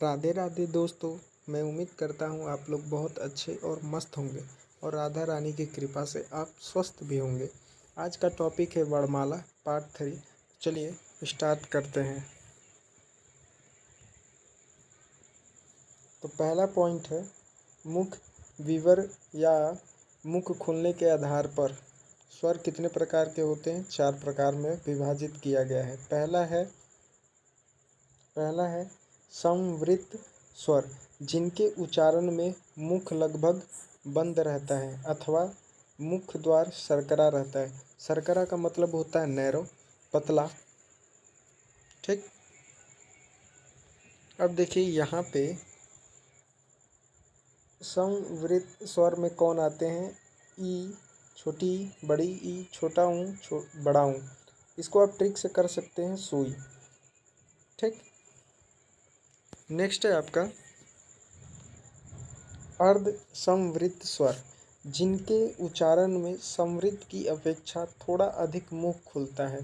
राधे राधे दोस्तों। मैं उम्मीद करता हूँ आप लोग बहुत अच्छे और मस्त होंगे और राधा रानी की कृपा से आप स्वस्थ भी होंगे। आज का टॉपिक है वर्णमाला पार्ट 3। चलिए स्टार्ट करते हैं। तो पहला पॉइंट है मुख विवर या मुख खुलने के आधार पर स्वर कितने प्रकार के होते हैं। 4 प्रकार में विभाजित किया गया है। पहला है संवृत स्वर, जिनके उच्चारण में मुख लगभग बंद रहता है अथवा मुख द्वार सरकरा रहता है। सरकरा का मतलब होता है नैरो, पतला। ठीक। अब देखिए यहाँ पे संवृत स्वर में कौन आते हैं। ई छोटी बड़ी ई, छोटा ऊ बड़ा ऊ। इसको आप ट्रिक से कर सकते हैं सुई। ठीक। नेक्स्ट है आपका अर्ध संवृत स्वर, जिनके उच्चारण में संवृत की अपेक्षा थोड़ा अधिक मुख खुलता है।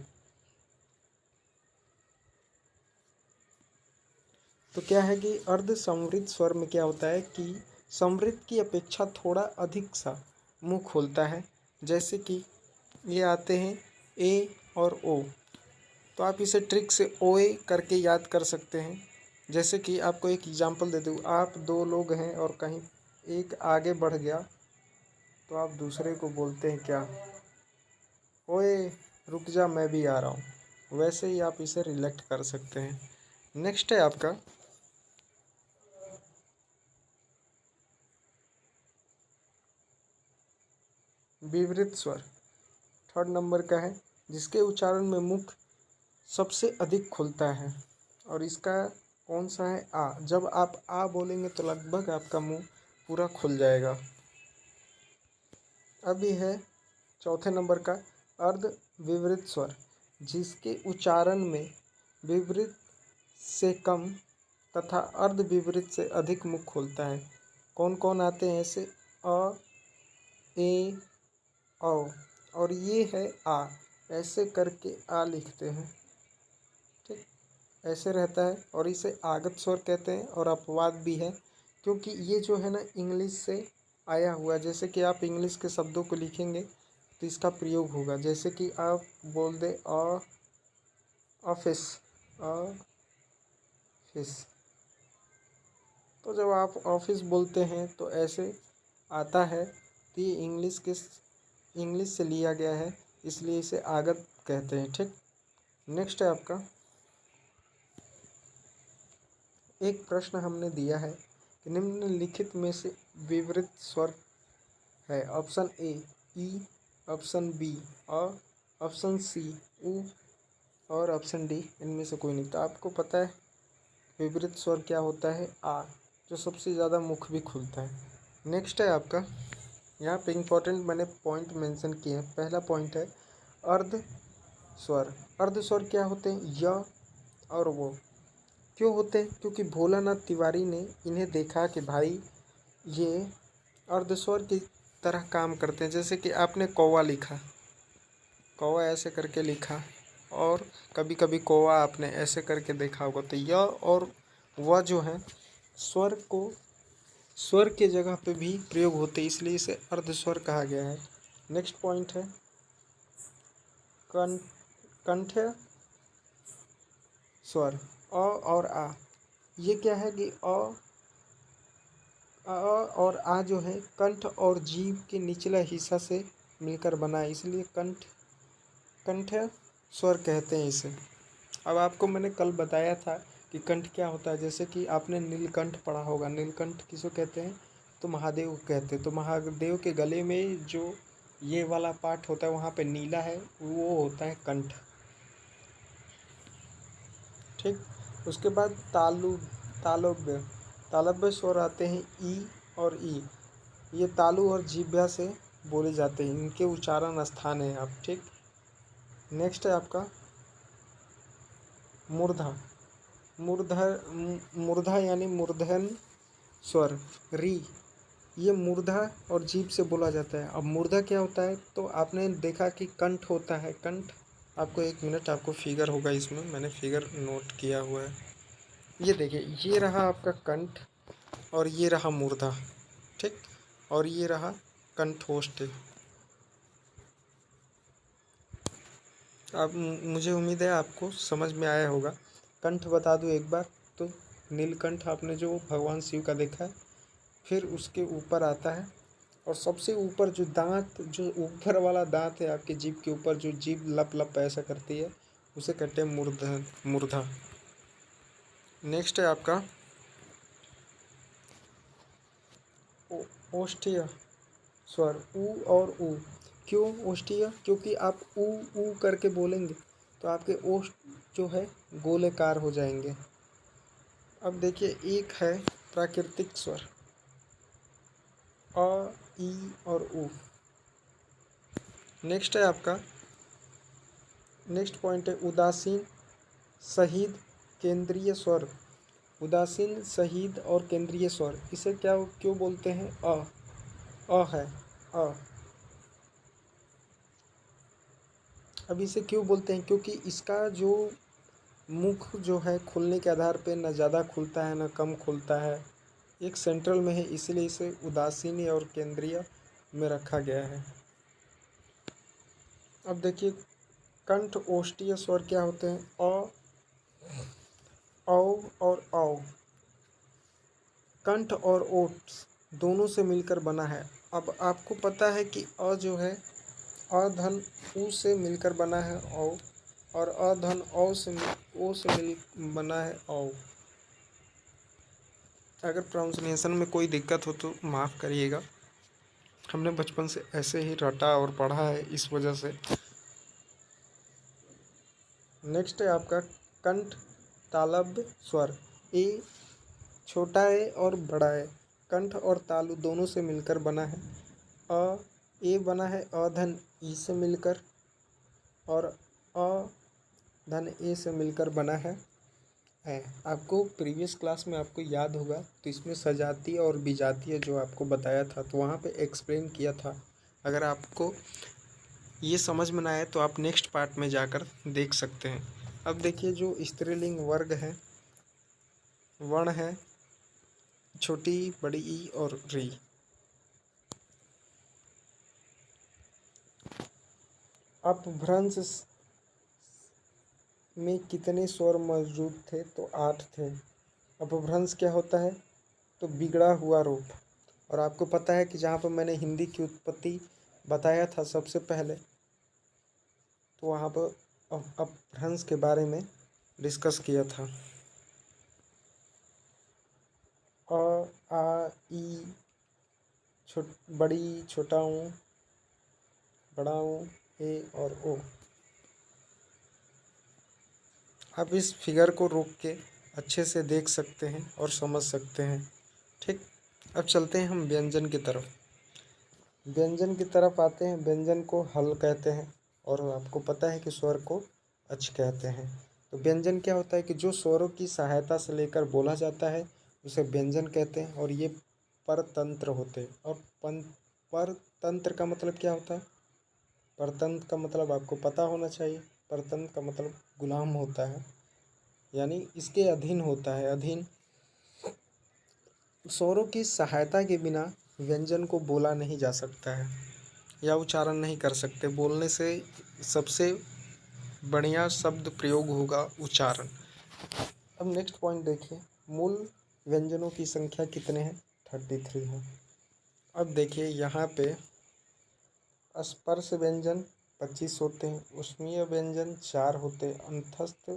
तो क्या है कि अर्ध संवृत स्वर में क्या होता है कि संवृत की अपेक्षा थोड़ा अधिक सा मुंह खोलता है। जैसे कि ये आते हैं ए और ओ। तो आप इसे ट्रिक से ओ ए करके याद कर सकते हैं। जैसे कि आपको एक एग्जांपल दे दूँ, आप 2 लोग हैं और कहीं एक आगे बढ़ गया तो आप दूसरे को बोलते हैं क्या, ओए रुक जा मैं भी आ रहा हूँ। वैसे ही आप इसे रिलेक्ट कर सकते हैं। नेक्स्ट है आपका विवृत स्वर। 3rd नंबर का है, जिसके उच्चारण में मुख सबसे अधिक खुलता है। और इसका कौन सा है, आ। जब आप आ बोलेंगे तो लगभग आपका मुंह पूरा खुल जाएगा। अभी है 4थे नंबर का अर्ध विवृत स्वर, जिसके उच्चारण में विवृत से कम तथा अर्ध विवृत से अधिक मुख खुलता है। कौन कौन आते हैं ऐसे, अ, ए, औ और ये है आ। ऐसे करके आ लिखते हैं। ठीक। ऐसे रहता है और इसे आगत स्वर कहते हैं और अपवाद भी है, क्योंकि ये जो है ना इंग्लिश से आया हुआ। जैसे कि आप इंग्लिश के शब्दों को लिखेंगे तो इसका प्रयोग होगा। जैसे कि आप बोल दे ऑफिस, ऑफिस। तो जब आप ऑफिस बोलते हैं तो ऐसे आता है। तो ये इंग्लिश से लिया गया है, इसलिए इसे आगत कहते हैं। ठीक। नेक्स्ट है आपका एक प्रश्न हमने दिया है कि निम्नलिखित में से विवृत स्वर है। ऑप्शन ए ई, ऑप्शन बी अ, ऑप्शन सी उ और ऑप्शन डी इनमें से कोई नहीं। तो आपको पता है विवृत स्वर क्या होता है, आ, जो सबसे ज़्यादा मुख भी खुलता है। नेक्स्ट है आपका, यहाँ पे इम्पोर्टेंट मैंने पॉइंट मेंशन किए हैं। पहला पॉइंट है अर्ध स्वर। अर्ध स्वर क्या होते हैं, य और वो। क्यों होते हैं, क्योंकि भोलानाथ तिवारी ने इन्हें देखा कि भाई ये अर्धस्वर की तरह काम करते हैं। जैसे कि आपने कौवा लिखा, कौवा ऐसे करके लिखा, और कभी कभी कौवा आपने ऐसे करके देखा होगा। तो य और वह जो है स्वर को स्वर के जगह पे भी प्रयोग होते, इसलिए इसे अर्धस्वर कहा गया है। नेक्स्ट पॉइंट है कंठ स्वर, अ और आ। ये क्या है कि अ और आ जो है कंठ और जीभ के निचला हिस्सा से मिलकर बना है, इसलिए कंठ स्वर कहते हैं इसे। अब आपको मैंने कल बताया था कि कंठ क्या होता है। जैसे कि आपने नीलकंठ पढ़ा होगा। नीलकंठ किसको कहते हैं, तो महादेव को कहते हैं। तो महादेव के गले में जो ये वाला पार्ट होता है वहाँ पे नीला है, वो होता है कंठ। ठीक। उसके बाद तालव्य तालव्य स्वर आते हैं ई और ई। ये तालु और जीभ्या से बोले जाते हैं, इनके उच्चारण स्थान है आप। ठीक। नेक्स्ट है आपका मूर्धा। मूर्धा यानी मूर्धन स्वर, री। ये मूर्धा और जीभ से बोला जाता है। अब मूर्धा क्या होता है, तो आपने देखा कि कंठ होता है। कंठ, आपको 1 मिनट, आपको फिगर होगा इसमें, मैंने फिगर नोट किया हुआ है। ये देखिए, ये रहा आपका कंठ और ये रहा मूर्धा, ठीक, और ये रहा कंठोष्ठी। अब मुझे उम्मीद है आपको समझ में आया होगा। कंठ बता दूं एक बार तो, नीलकंठ आपने जो भगवान शिव का देखा है, फिर उसके ऊपर आता है और सबसे ऊपर जो दांत, जो ऊपर वाला दांत है आपके जीभ के ऊपर, जो जीभ लप लप ऐसा करती है, उसे कहते हैं मूर्धा। मूर्धा। नेक्स्ट है आपका ओष्ठीय स्वर, ऊ और ऊ। क्यों ओष्ठीय? क्योंकि आप ऊ करके बोलेंगे तो आपके ओष्ठ जो है गोलेकार हो जाएंगे। अब देखिए, एक है प्राकृतिक स्वर, अ, ई और ऊ। नेक्स्ट है आपका, नेक्स्ट पॉइंट है उदासीन, शहीद, केंद्रीय स्वर। उदासीन, शहीद और केंद्रीय स्वर, इसे क्या क्यों बोलते हैं? अ है, अ। अब इसे क्यों बोलते हैं? क्योंकि इसका जो मुख जो है खुलने के आधार पे न ज़्यादा खुलता है न कम खुलता है, एक सेंट्रल में है, इसलिए इसे उदासीन और केंद्रीय में रखा गया है। अब देखिए, कंठ ओष्ठीय स्वर क्या होते हैं? अ, औ और औ। कंठ और ओठ दोनों से मिलकर बना है। अब आपको पता है कि अ जो है, अ धन उ से मिलकर बना है औ, और अ धन ओ से मिल बना है औ। अगर प्रोनाउंसिएशन में कोई दिक्कत हो तो माफ़ करिएगा, हमने बचपन से ऐसे ही रटा और पढ़ा है, इस वजह से। नेक्स्ट है आपका कंठ तालव्य स्वर। ए छोटा है और बड़ा है, कंठ और तालु दोनों से मिलकर बना है। अ, ए बना है अ धन ई से मिलकर, और अ धन ए से मिलकर बना है। आपको प्रीवियस क्लास में आपको याद होगा तो इसमें सजातीय और विजातीय जो आपको बताया था, तो वहाँ पे एक्सप्लेन किया था। अगर आपको ये समझ में ना आए तो आप नेक्स्ट पार्ट में जाकर देख सकते हैं। अब देखिए, जो स्त्रीलिंग वर्ग है, वर्ण है छोटी, बड़ी ई और री। अपभ्रंश में कितने स्वर मौजूद थे? तो 8 थे। अपभ्रंश क्या होता है? तो बिगड़ा हुआ रूप। और आपको पता है कि जहाँ पर मैंने हिंदी की उत्पत्ति बताया था सबसे पहले, तो वहाँ पर अपभ्रंश के बारे में डिस्कस किया था। अ, आ, ई, बड़ी, छोटा ऊ, बड़ा ऊ, ए और ओ। आप इस फिगर को रोक के अच्छे से देख सकते हैं और समझ सकते हैं, ठीक। अब चलते हैं हम व्यंजन की तरफ। व्यंजन की तरफ आते हैं। व्यंजन को हल कहते हैं और आपको पता है कि स्वर को अच कहते हैं। तो व्यंजन क्या होता है कि जो स्वरों की सहायता से लेकर बोला जाता है उसे व्यंजन कहते हैं, और ये परतंत्र होते हैं। और परतंत्र का मतलब क्या होता है? परतंत्र का मतलब आपको पता होना चाहिए। परतंत्र का मतलब गुलाम होता है, यानी इसके अधीन होता है। अधीन। स्वरों की सहायता के बिना व्यंजन को बोला नहीं जा सकता है या उच्चारण नहीं कर सकते। बोलने से सबसे बढ़िया शब्द प्रयोग होगा उच्चारण। अब नेक्स्ट पॉइंट देखिए, मूल व्यंजनों की संख्या कितने हैं? 33 है। अब देखिए, यहाँ पे स्पर्श व्यंजन 25 होते हैं, ऊष्मीय व्यंजन 4 होते हैं, अंतस्थ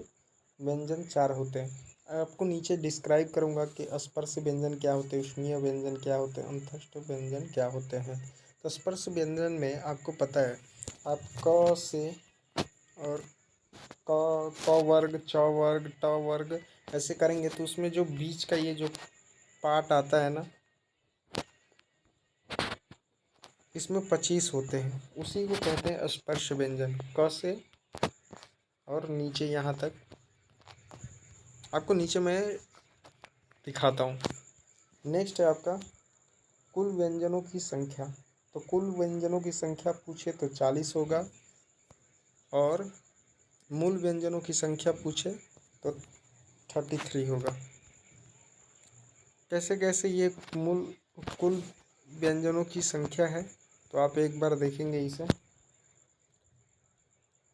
व्यंजन 4 होते हैं। आपको नीचे डिस्क्राइब करूँगा कि स्पर्श व्यंजन क्या होते हैं, ऊष्मीय व्यंजन क्या होते हैं, अंतस्थ व्यंजन क्या होते हैं। तो स्पर्श व्यंजन में आपको पता है, आप क से और क वर्ग, च वर्ग, ट वर्ग ऐसे करेंगे तो उसमें जो बीच का ये जो पार्ट आता है ना, इसमें 25 होते हैं। उसी को कहते हैं स्पर्श व्यंजन। क से और नीचे यहाँ तक, आपको नीचे मैं दिखाता हूँ। नेक्स्ट है आपका कुल व्यंजनों की संख्या। तो कुल व्यंजनों की संख्या पूछे तो 40 होगा, और मूल व्यंजनों की संख्या पूछे तो 33 होगा। कैसे कैसे ये कुल व्यंजनों की संख्या है, तो आप एक बार देखेंगे इसे।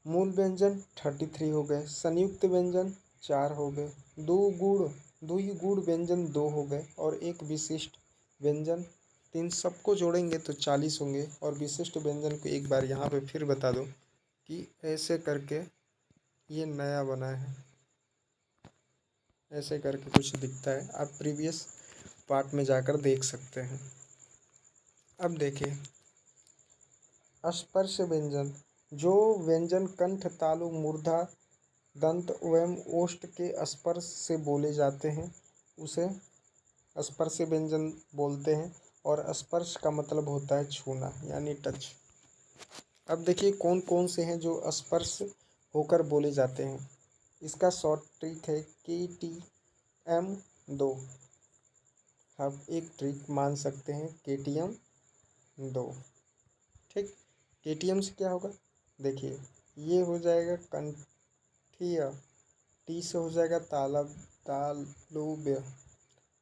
मूल व्यंजन 33 हो गए, संयुक्त व्यंजन 4 हो गए, द्विगुण व्यंजन 2 हो गए और एक विशिष्ट व्यंजन 3। सबको जोड़ेंगे तो 40 होंगे। और विशिष्ट व्यंजन को एक बार यहाँ पे फिर बता दो कि ऐसे करके ये नया बना है, ऐसे करके कुछ दिखता है। आप प्रीवियस पार्ट में जाकर देख सकते हैं। अब देखिए स्पर्श व्यंजन, जो व्यंजन कंठ, तालु, मूर्धा, दंत एवं ओष्ठ के स्पर्श से बोले जाते हैं उसे स्पर्श व्यंजन बोलते हैं। और स्पर्श का मतलब होता है छूना यानी टच। अब देखिए कौन कौन से हैं जो स्पर्श होकर बोले जाते हैं। इसका शॉर्ट ट्रिक है KTM 2। हम एक ट्रिक मान सकते हैं KTM 2। ठीक, KTM से क्या होगा, देखिए ये हो जाएगा कंठीय, टी से हो जाएगा तालुव्य,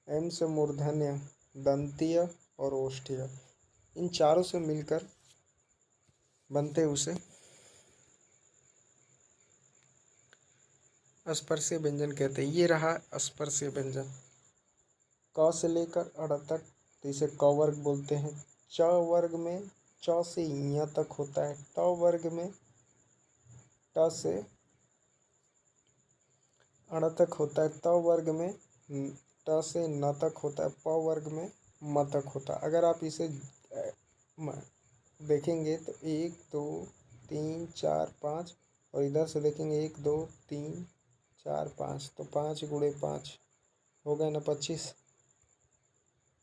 एम से मूर्धन्य, दंतीय और ओष्ठीय। इन चारों से मिलकर बनते उसे स्पर्शीय व्यंजन कहते हैं। ये रहा स्पर्शीय व्यंजन। क से लेकर अड़ तक तो इसे क वर्ग बोलते हैं। च वर्ग में च से य तक होता है। ट वर्ग में ट से अड़ तक होता है। त वर्ग में ट से न तक होता है। प वर्ग में म तक होता है। अगर आप इसे देखेंगे तो 1 2 3 4 5 और इधर से देखेंगे 1 2 3 4 5, तो 5 गुणे 5 हो गए ना 25।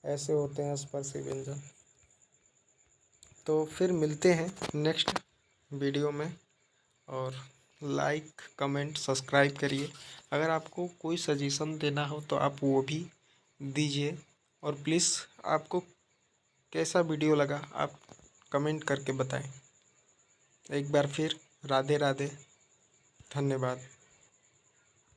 ऐसे होते हैं स्पर्शी व्यंजन। तो फिर मिलते हैं नेक्स्ट वीडियो में। और लाइक कमेंट सब्सक्राइब करिए। अगर आपको कोई सजेशन देना हो तो आप वो भी दीजिए। और प्लीज़ आपको कैसा वीडियो लगा आप कमेंट करके बताएं। एक बार फिर राधे राधे, धन्यवाद।